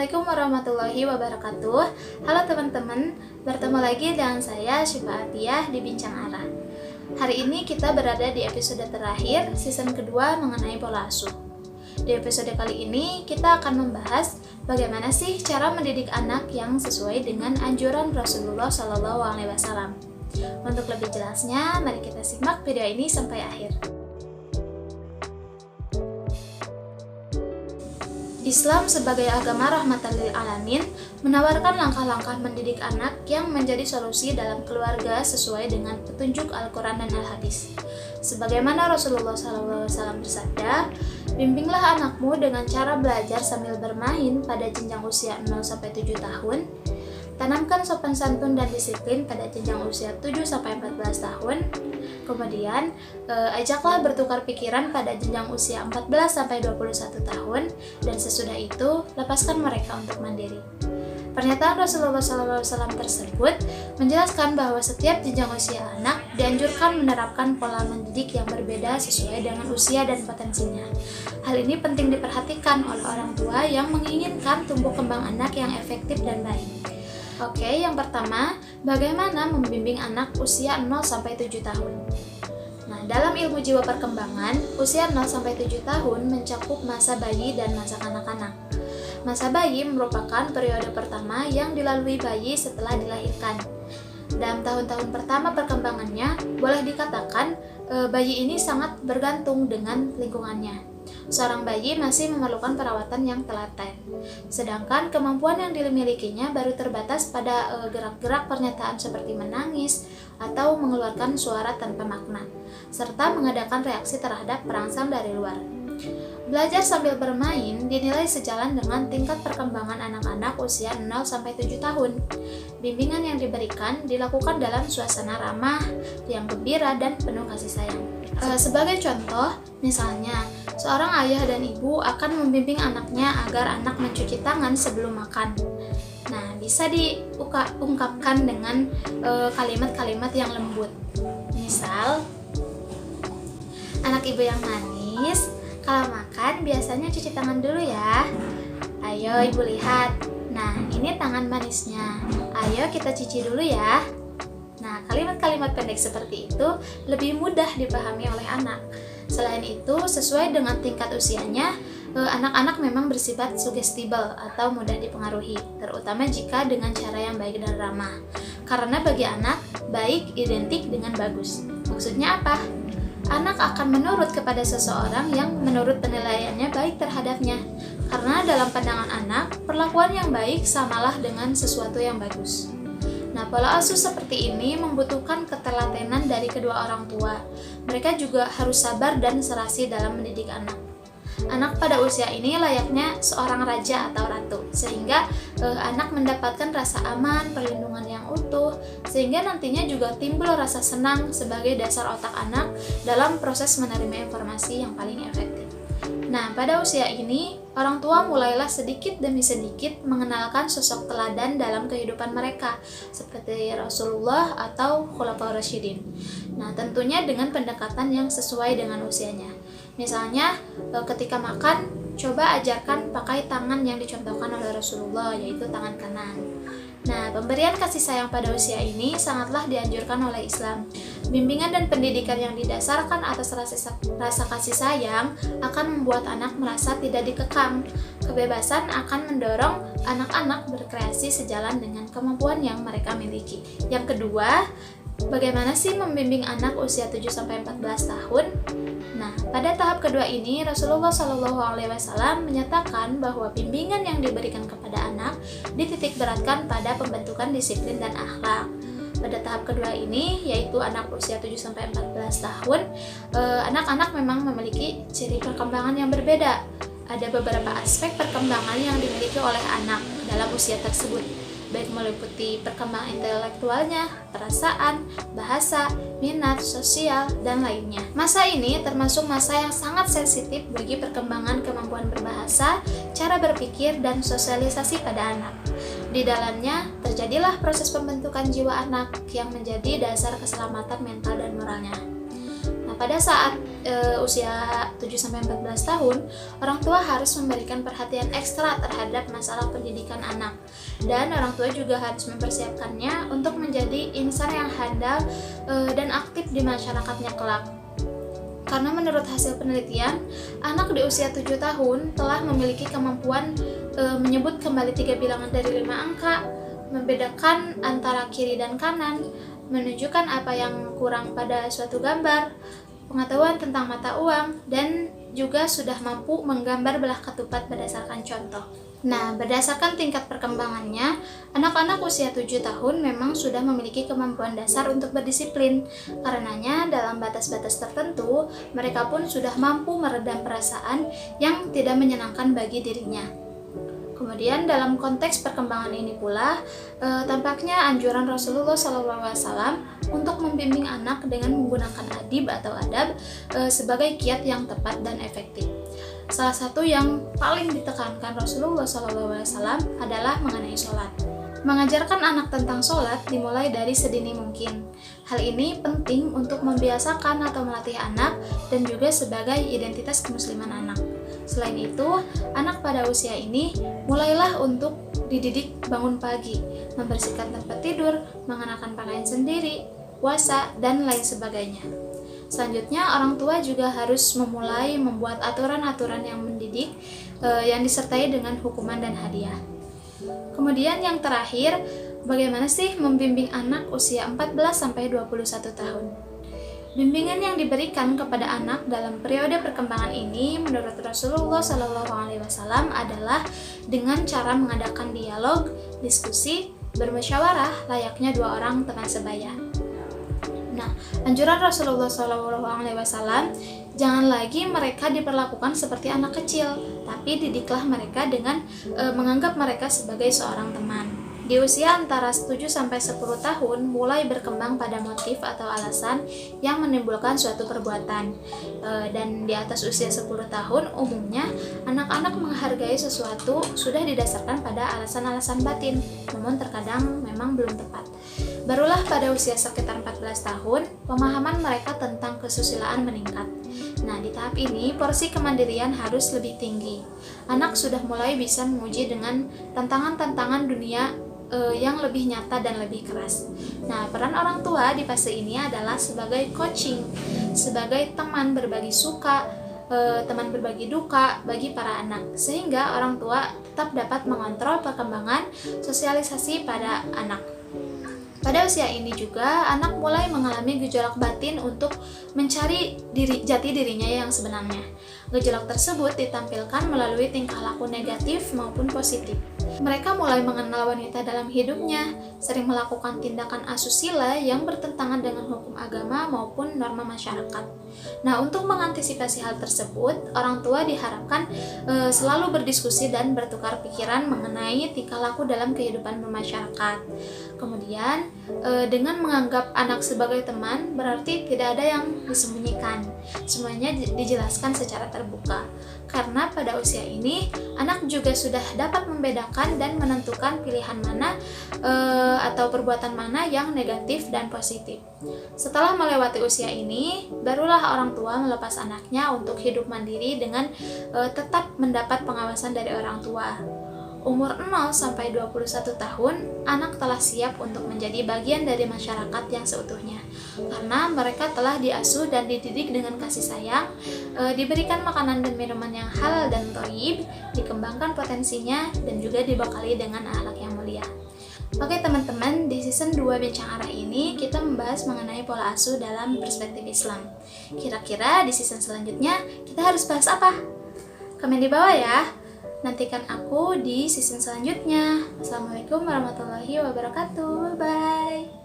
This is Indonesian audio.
Assalamualaikum warahmatullahi wabarakatuh. Halo teman-teman, bertemu lagi dengan saya Syifa Atiyah di Bincang Arah. Hari ini kita berada di episode terakhir season kedua mengenai pola asuh. Di episode kali ini kita akan membahas bagaimana sih cara mendidik anak yang sesuai dengan anjuran Rasulullah SAW. Untuk lebih jelasnya, mari kita simak video ini sampai akhir. Islam sebagai agama rahmatan lil alamin menawarkan langkah-langkah mendidik anak yang menjadi solusi dalam keluarga sesuai dengan petunjuk Al-Quran dan Al-Hadis. Sebagaimana Rasulullah SAW bersabda, bimbinglah anakmu dengan cara belajar sambil bermain pada jenjang usia 0-7 tahun, tanamkan sopan santun dan disiplin pada jenjang usia 7-14 tahun, kemudian ajaklah bertukar pikiran pada jenjang usia 14-21 tahun, dan sesudah itu lepaskan mereka untuk mandiri. Pernyataan Rasulullah SAW tersebut menjelaskan bahwa setiap jenjang usia anak dianjurkan menerapkan pola mendidik yang berbeda sesuai dengan usia dan potensinya. Hal ini penting diperhatikan oleh orang tua yang menginginkan tumbuh kembang anak yang efektif dan baik. Oke, yang pertama, bagaimana membimbing anak usia 0-7 tahun? Nah, dalam ilmu jiwa perkembangan, usia 0-7 tahun mencakup masa bayi dan masa kanak-kanak. Masa bayi merupakan periode pertama yang dilalui bayi setelah dilahirkan. Dalam tahun-tahun pertama perkembangannya, boleh dikatakan bayi ini sangat bergantung dengan lingkungannya. Seorang bayi masih memerlukan perawatan yang telaten, sedangkan kemampuan yang dimilikinya baru terbatas pada gerak-gerak pernyataan seperti menangis atau mengeluarkan suara tanpa makna, serta mengadakan reaksi terhadap perangsang dari luar. Belajar sambil bermain dinilai sejalan dengan tingkat perkembangan anak-anak usia 0-7 tahun. Bimbingan yang diberikan dilakukan dalam suasana ramah, yang gembira, dan penuh kasih sayang. Sebagai contoh, misalnya, seorang ayah dan ibu akan membimbing anaknya agar anak mencuci tangan sebelum makan. Nah, bisa diungkapkan dengan kalimat-kalimat yang lembut. Misal, anak ibu yang manis, kalau makan biasanya cuci tangan dulu ya. Ayo ibu lihat. Nah, ini tangan manisnya. Ayo kita cuci dulu ya. Nah, kalimat-kalimat pendek seperti itu lebih mudah dipahami oleh anak. Selain itu, sesuai dengan tingkat usianya, anak-anak memang bersifat sugestible atau mudah dipengaruhi, terutama jika dengan cara yang baik dan ramah. Karena bagi anak, baik identik dengan bagus. Maksudnya apa? Anak akan menurut kepada seseorang yang menurut penilaiannya baik terhadapnya. Karena dalam pandangan anak, perlakuan yang baik samalah dengan sesuatu yang bagus. Nah, pola asuh seperti ini membutuhkan ketelatenan dari kedua orang tua. Mereka juga harus sabar dan serasi dalam mendidik anak. Anak pada usia ini layaknya seorang raja atau ratu, sehingga anak mendapatkan rasa aman, perlindungan yang utuh, sehingga nantinya juga timbul rasa senang sebagai dasar otak anak dalam proses menerima informasi yang paling efektif. Nah, pada usia ini, orang tua mulailah sedikit demi sedikit mengenalkan sosok teladan dalam kehidupan mereka, seperti Rasulullah atau Khulafaur Rasyidin. Nah, tentunya dengan pendekatan yang sesuai dengan usianya. Misalnya, ketika makan, coba ajarkan pakai tangan yang dicontohkan oleh Rasulullah, yaitu tangan kanan. Nah, pemberian kasih sayang pada usia ini sangatlah dianjurkan oleh Islam. Bimbingan dan pendidikan yang didasarkan atas rasa kasih sayang akan membuat anak merasa tidak dikekang. Kebebasan akan mendorong anak-anak berkreasi sejalan dengan kemampuan yang mereka miliki. Yang kedua, bagaimana sih membimbing anak usia 7-14 tahun? Nah, pada tahap kedua ini Rasulullah SAW menyatakan bahwa bimbingan yang diberikan kepada anak dititik beratkan pada pembentukan disiplin dan akhlak. Pada tahap kedua ini, yaitu anak usia 7-14 tahun, anak-anak memang memiliki ciri perkembangan yang berbeda. Ada beberapa aspek perkembangan yang dimiliki oleh anak dalam usia tersebut, baik meliputi perkembangan intelektualnya, perasaan, bahasa, minat, sosial, dan lainnya. Masa ini termasuk masa yang sangat sensitif bagi perkembangan kemampuan berbahasa, cara berpikir, dan sosialisasi pada anak. Di dalamnya, terjadilah proses pembentukan jiwa anak yang menjadi dasar keselamatan mental dan moralnya. Nah, Nah, pada saat usia 7-14 tahun, orang tua harus memberikan perhatian ekstra terhadap masalah pendidikan anak. Dan orang tua juga harus mempersiapkannya untuk menjadi insan yang handal dan aktif di masyarakatnya kelak. Karena menurut hasil penelitian, anak di usia 7 tahun telah memiliki kemampuan menyebut kembali 3 bilangan dari 5 angka, membedakan antara kiri dan kanan, menunjukkan apa yang kurang pada suatu gambar, pengetahuan tentang mata uang, dan juga sudah mampu menggambar belah ketupat berdasarkan contoh. Nah, berdasarkan tingkat perkembangannya, anak-anak usia 7 tahun memang sudah memiliki kemampuan dasar untuk berdisiplin. Karenanya, dalam batas-batas tertentu, mereka pun sudah mampu meredam perasaan yang tidak menyenangkan bagi dirinya. Kemudian dalam konteks perkembangan ini pula, tampaknya anjuran Rasulullah SAW untuk membimbing anak dengan menggunakan adib atau adab sebagai kiat yang tepat dan efektif. Salah satu yang paling ditekankan Rasulullah SAW adalah mengenai sholat. Mengajarkan anak tentang sholat dimulai dari sedini mungkin. Hal ini penting untuk membiasakan atau melatih anak dan juga sebagai identitas kemusliman anak. Selain itu, anak pada usia ini mulailah untuk dididik bangun pagi, membersihkan tempat tidur, mengenakan pakaian sendiri, puasa, dan lain sebagainya. Selanjutnya, orang tua juga harus memulai membuat aturan-aturan yang mendidik yang disertai dengan hukuman dan hadiah. Kemudian yang terakhir, bagaimana sih membimbing anak usia 14-21 tahun? Bimbingan yang diberikan kepada anak dalam periode perkembangan ini menurut Rasulullah SAW adalah dengan cara mengadakan dialog, diskusi, bermusyawarah layaknya dua orang teman sebaya. Nah, anjuran Rasulullah SAW, jangan lagi mereka diperlakukan seperti anak kecil, tapi didiklah mereka dengan menganggap mereka sebagai seorang teman. Di usia antara 7-10 tahun mulai berkembang pada motif atau alasan yang menimbulkan suatu perbuatan. Dan di atas usia 10 tahun umumnya anak-anak menghargai sesuatu sudah didasarkan pada alasan-alasan batin, namun terkadang memang belum tepat. Barulah pada usia sekitar 14 tahun pemahaman mereka tentang kesusilaan meningkat. Nah, di tahap ini porsi kemandirian harus lebih tinggi. Anak sudah mulai bisa menguji dengan tantangan-tantangan dunia yang lebih nyata dan lebih keras. Nah, peran orang tua di fase ini adalah sebagai coaching, sebagai teman berbagi suka, teman berbagi duka bagi para anak, sehingga orang tua tetap dapat mengontrol perkembangan sosialisasi pada anak. Pada usia ini juga, anak mulai mengalami gejolak batin untuk mencari jati dirinya yang sebenarnya. Gejolak tersebut ditampilkan melalui tingkah laku negatif maupun positif. Mereka mulai mengenal wanita dalam hidupnya, sering melakukan tindakan asusila yang bertentangan dengan hukum agama maupun norma masyarakat. Nah, untuk mengantisipasi hal tersebut, orang tua diharapkan selalu berdiskusi dan bertukar pikiran mengenai tingkah laku dalam kehidupan bermasyarakat. Kemudian, dengan menganggap anak sebagai teman, berarti tidak ada yang disembunyikan. Semuanya dijelaskan secara terbuka. Karena pada usia ini, anak juga sudah dapat membedakan dan menentukan pilihan mana atau perbuatan mana yang negatif dan positif. Setelah melewati usia ini, barulah orang tua melepas anaknya untuk hidup mandiri dengan tetap mendapat pengawasan dari orang tua. Umur 0-21 tahun, anak telah siap untuk menjadi bagian dari masyarakat yang seutuhnya. Karena mereka telah diasuh dan dididik dengan kasih sayang, diberikan makanan dan minuman yang halal dan thayyib, dikembangkan potensinya, dan juga dibekali dengan akhlak yang mulia. Oke teman-teman, di season 2 Bincang Arah ini kita membahas mengenai pola asuh dalam perspektif Islam. Kira-kira di season selanjutnya kita harus bahas apa? Komen di bawah ya. Nantikan aku di season selanjutnya. Assalamualaikum warahmatullahi wabarakatuh. Bye.